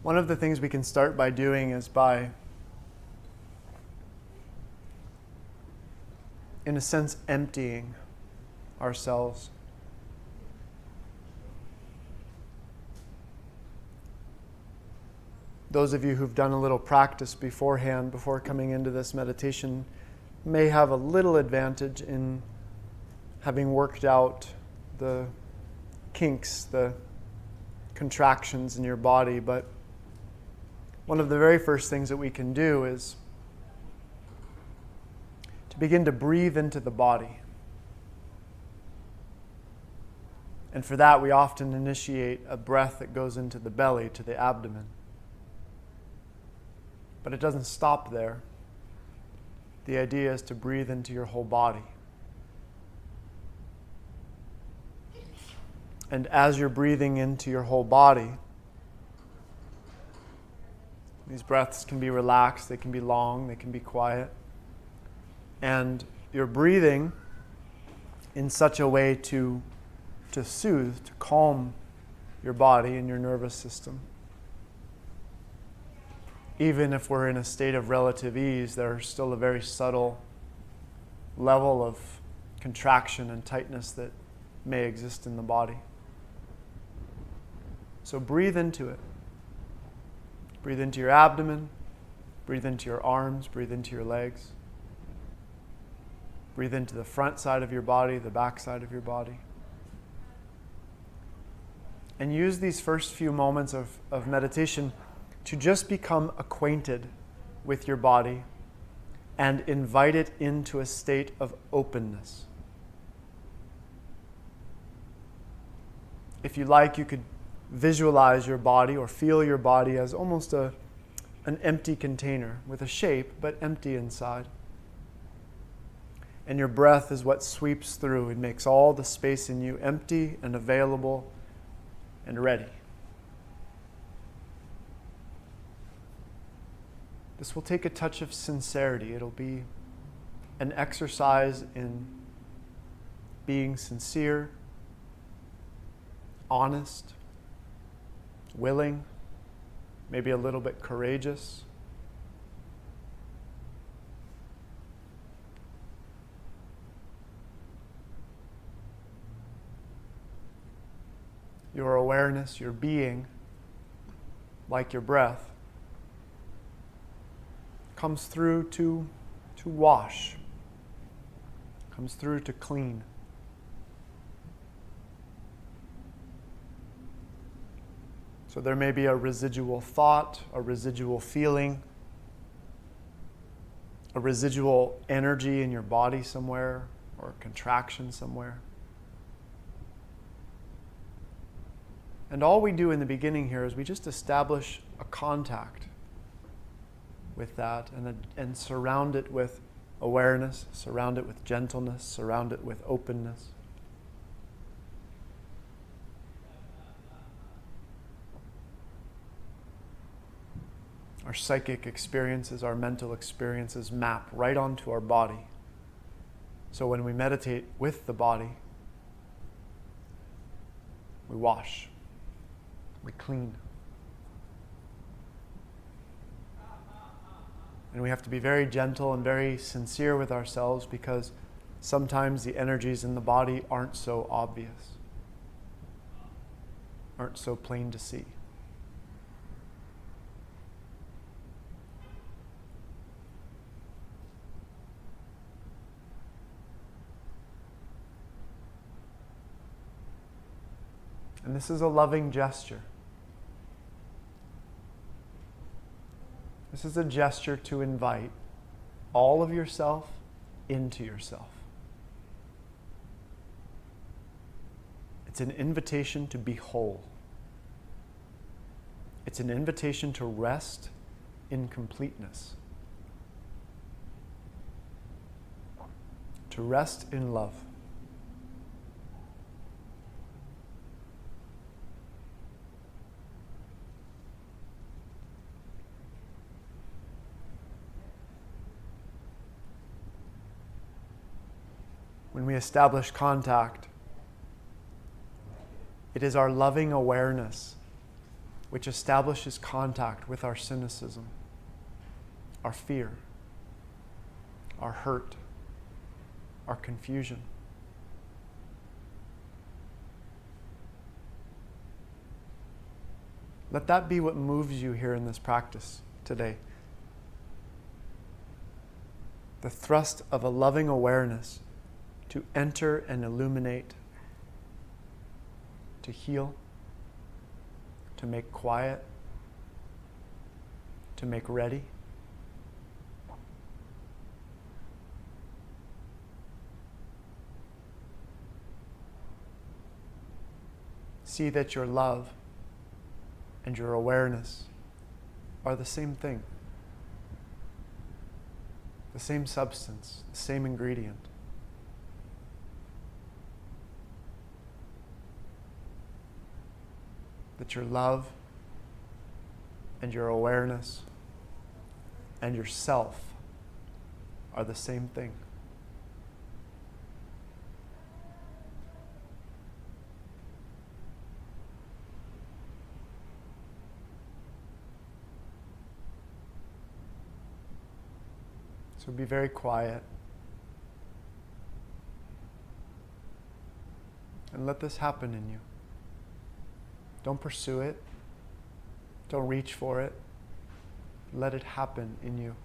One of the things we can start by doing is by, in a sense, emptying ourselves. Those of you who've done a little practice beforehand, before coming into this meditation, may have a little advantage in having worked out the kinks, the contractions in your body. But one of the very first things that we can do is to begin to breathe into the body. And for that, we often initiate a breath that goes into the belly, to the abdomen. But it doesn't stop there. The idea is to breathe into your whole body. And as you're breathing into your whole body, these breaths can be relaxed, they can be long, they can be quiet. And you're breathing in such a way to soothe, to calm your body and your nervous system. Even if we're in a state of relative ease, there's still a very subtle level of contraction and tightness that may exist in the body. So breathe into it. Breathe into your abdomen, breathe into your arms, breathe into your legs. Breathe into the front side of your body, the back side of your body. And use these first few moments of meditation to just become acquainted with your body and invite it into a state of openness. If you like, you could visualize your body or feel your body as almost an empty container with a shape, but empty inside. And your breath is what sweeps through and makes all the space in you empty and available and ready. This will take a touch of sincerity. It'll be an exercise in being sincere, honest, willing, maybe a little bit courageous. Your awareness, your being, like your breath, comes through to wash, comes through to clean. So there may be a residual thought, a residual feeling, a residual energy in your body somewhere, or a contraction somewhere. And all we do in the beginning here is we just establish a contact with that and surround it with awareness, surround it with gentleness, surround it with openness. Our psychic experiences, our mental experiences map right onto our body. So when we meditate with the body, we wash, we clean. And we have to be very gentle and very sincere with ourselves, because sometimes the energies in the body aren't so obvious, aren't so plain to see. And this is a loving gesture. This is a gesture to invite all of yourself into yourself. It's an invitation to be whole. It's an invitation to rest in completeness. To rest in love. When we establish contact, it is our loving awareness which establishes contact with our cynicism, our fear, our hurt, our confusion. Let that be what moves you here in this practice today. The thrust of a loving awareness to enter and illuminate, to heal, to make quiet, to make ready. See that your love and your awareness are the same thing, the same substance, the same ingredient. That your love and your awareness and yourself are the same thing. So be very quiet and let this happen in you. Don't pursue it. Don't reach for it. Let it happen in you.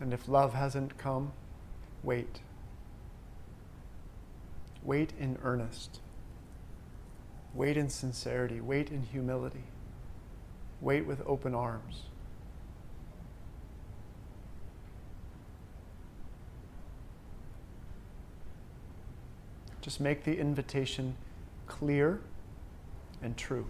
And if love hasn't come, wait. Wait in earnest. Wait in sincerity. Wait in humility. Wait with open arms. Just make the invitation clear and true.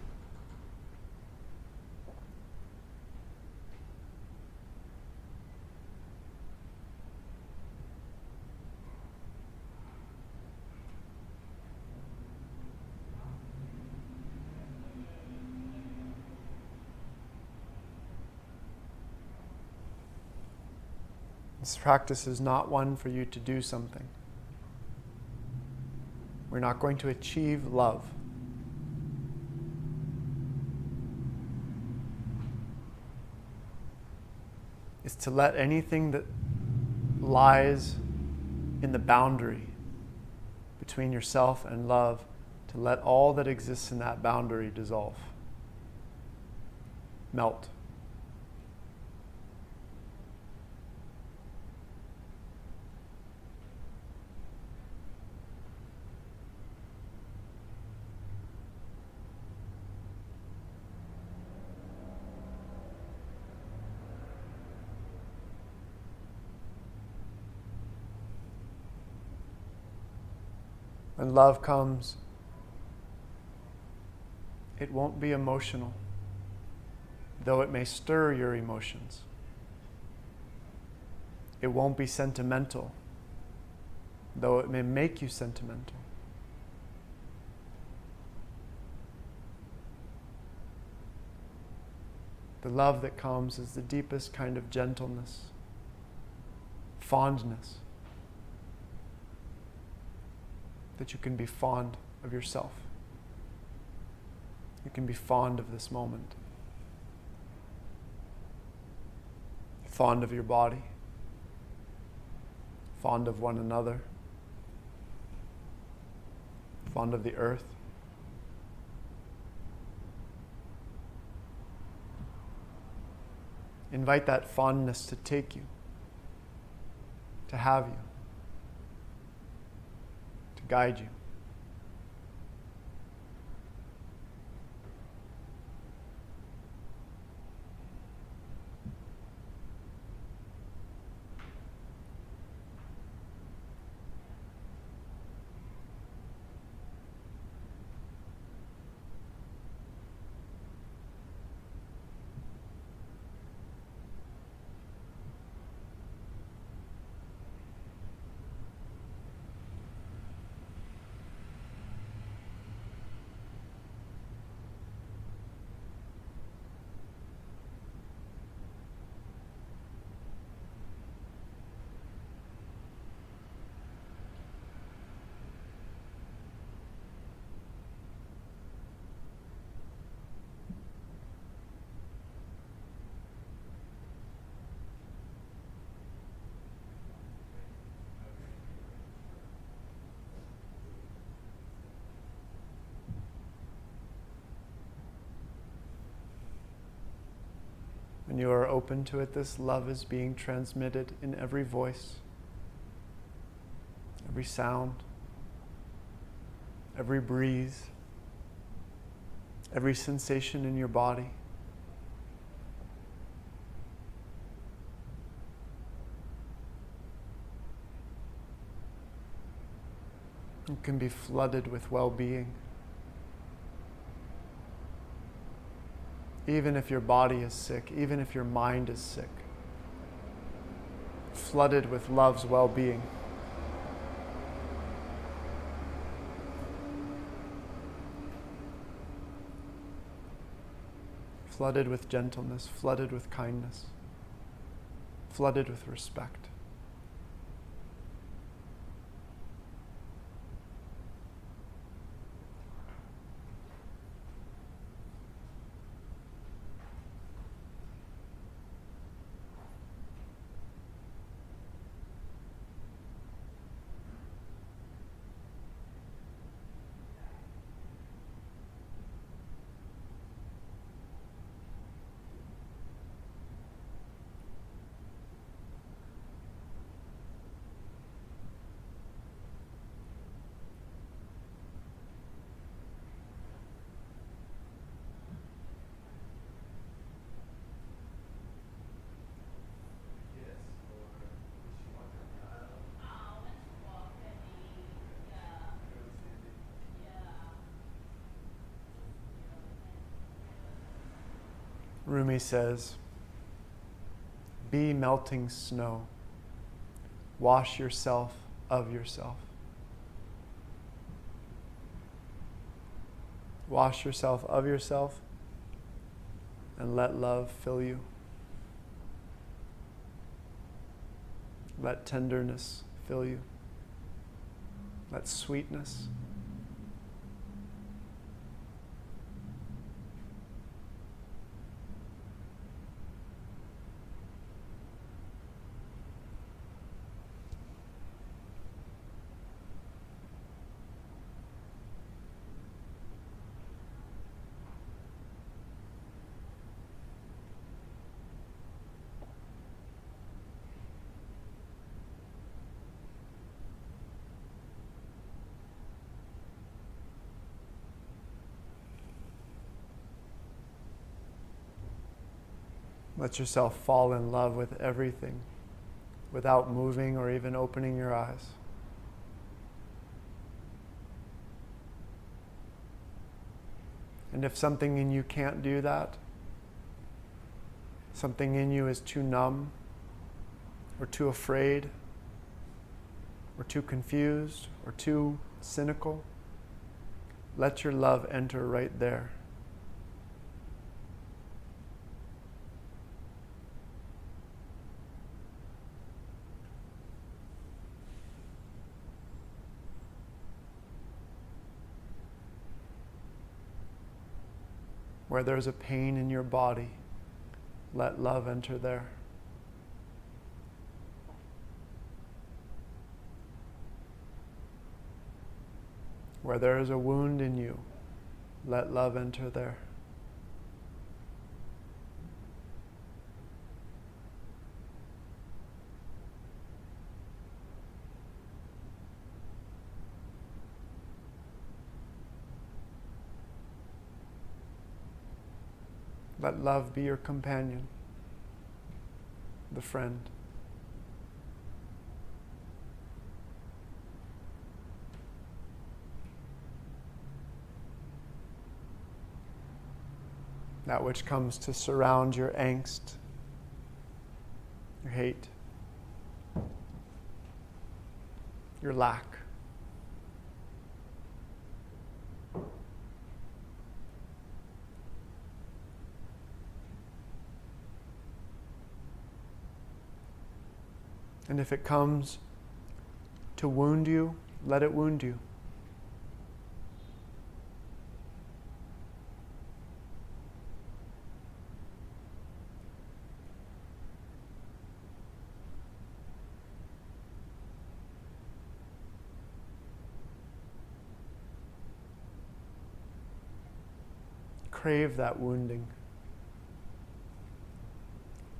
This practice is not one for you to do something. We're not going to achieve love. It's to let anything that lies in the boundary between yourself and love, to let all that exists in that boundary dissolve, melt. When love comes, it won't be emotional, though it may stir your emotions. It won't be sentimental, though it may make you sentimental. The love that comes is the deepest kind of gentleness, fondness, that you can be fond of yourself. You can be fond of this moment. Fond of your body. Fond of one another. Fond of the earth. Invite that fondness to take you, to have you, to guide you. When you are open to it, this love is being transmitted in every voice, every sound, every breeze, every sensation in your body. You can be flooded with well-being. Even if your body is sick, even if your mind is sick, flooded with love's well-being. Flooded with gentleness, flooded with kindness, flooded with respect. Rumi says, "Be melting snow. Wash yourself of yourself." Wash yourself of yourself and let love fill you. Let tenderness fill you. Let sweetness. Let yourself fall in love with everything without moving or even opening your eyes. And if something in you can't do that, something in you is too numb or too afraid or too confused or too cynical, let your love enter right there. Where there's a pain in your body, let love enter there. Where there is a wound in you, let love enter there. Let love be your companion, the friend. That which comes to surround your angst, your hate, your lack. And if it comes to wound you, let it wound you. Crave that wounding.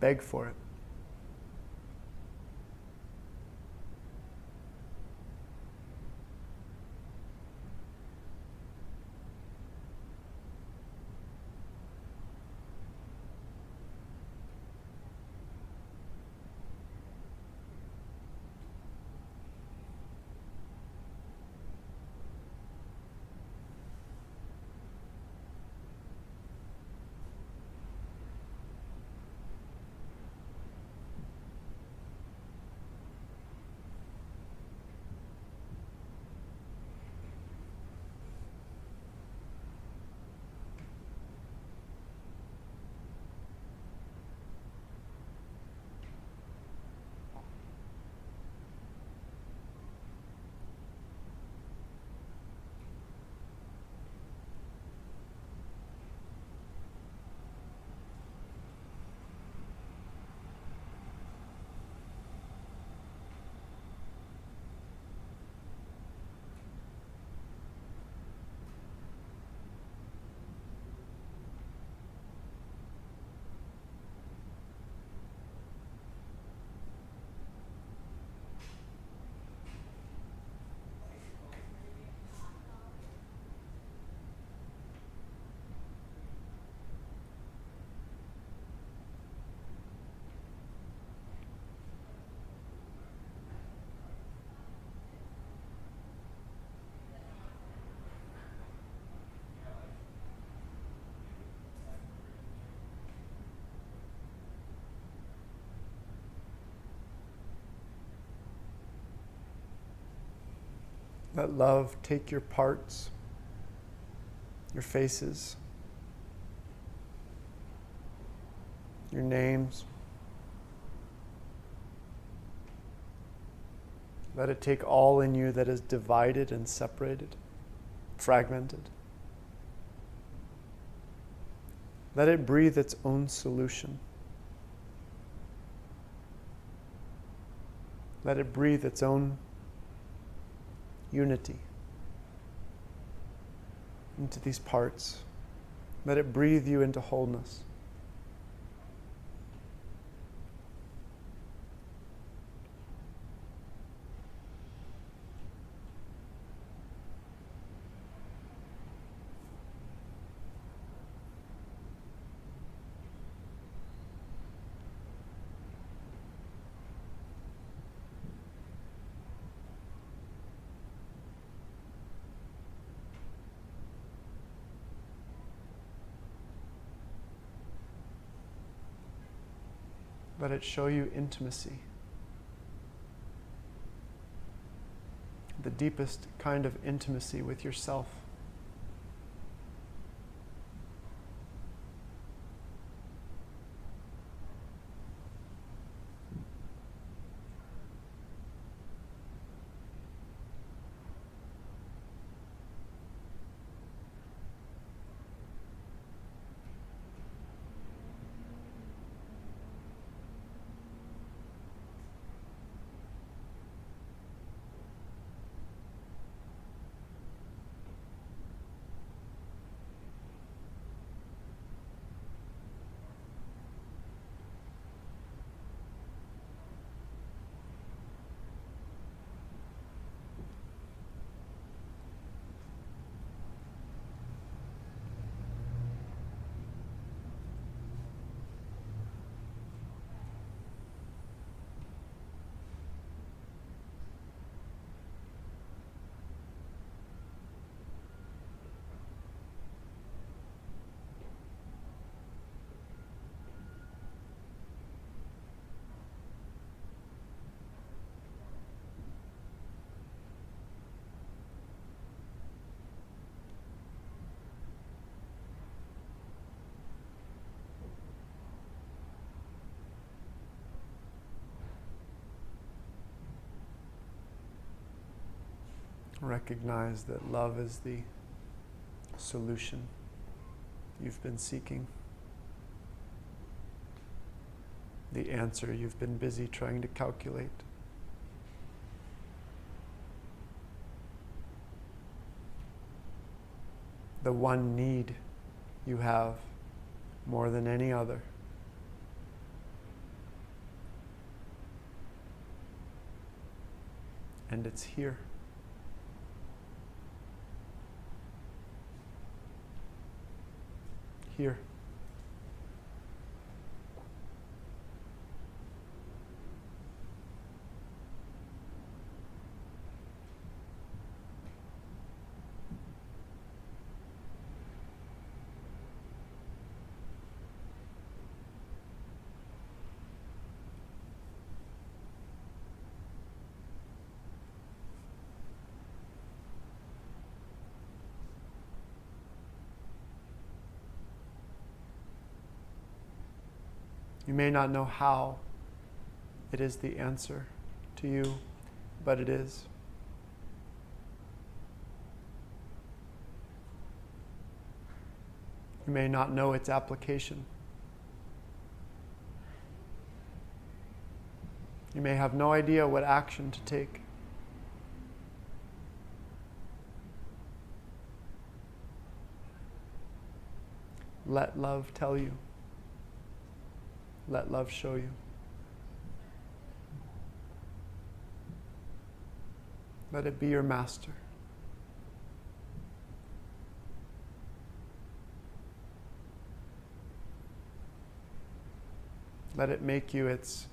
beg for it. Let love take your parts, your faces, your names. Let it take all in you that is divided and separated, fragmented. Let it breathe its own solution. Let it breathe its own unity into these parts. Let it breathe you into wholeness. Let it show you intimacy, the deepest kind of intimacy with yourself. Recognize that love is the solution you've been seeking, the answer you've been busy trying to calculate. The one need you have more than any other. and it's here. Here. You may not know how it is the answer to you, but it is. You may not know its application. You may have no idea what action to take. Let love tell you. Let love show you. Let it be your master. Let it make you its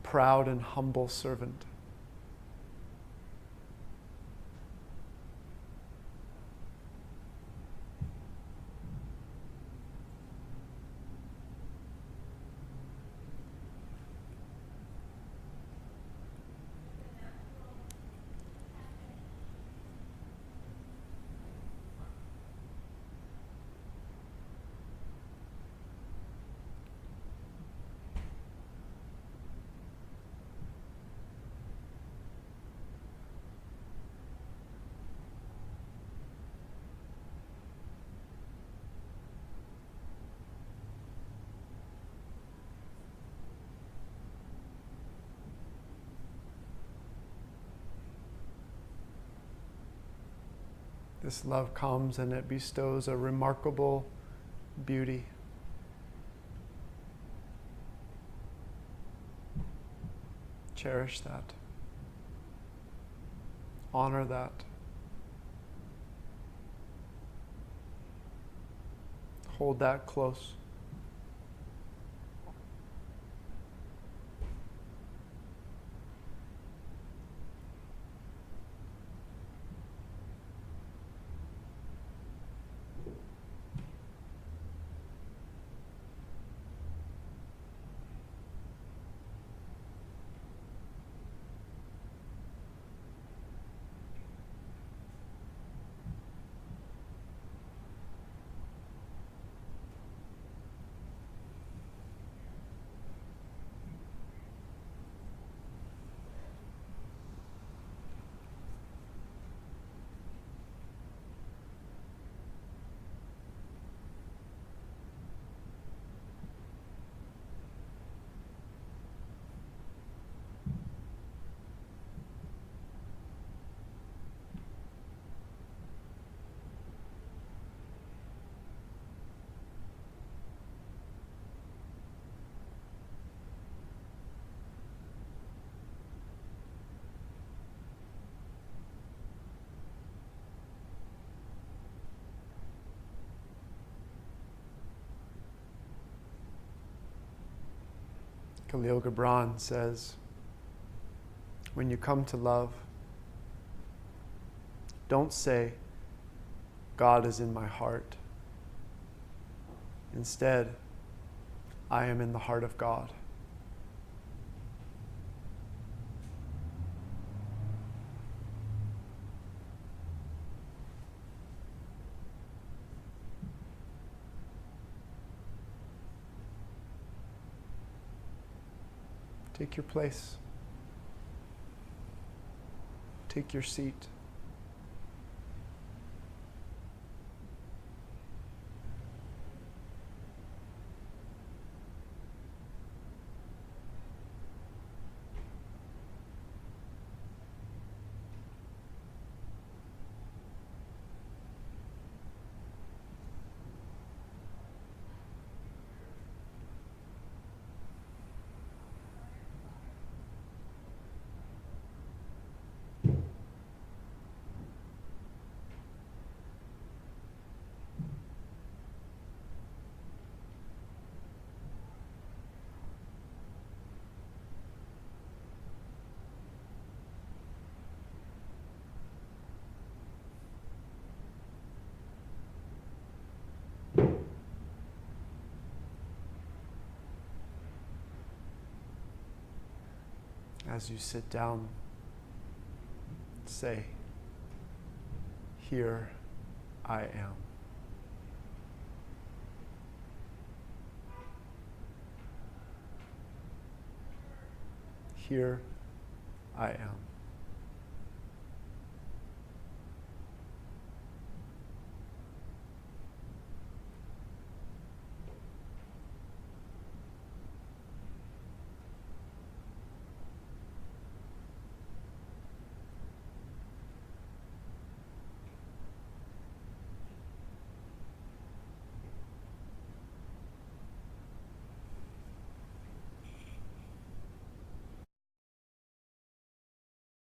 proud and humble servant. This love comes and it bestows a remarkable beauty. Cherish that. Honor that. Hold that close. Khalil Gibran says, when you come to love, don't say, God is in my heart. Instead, I am in the heart of God. Take your place. Take your seat. As you sit down, say, "Here I am." Here I am.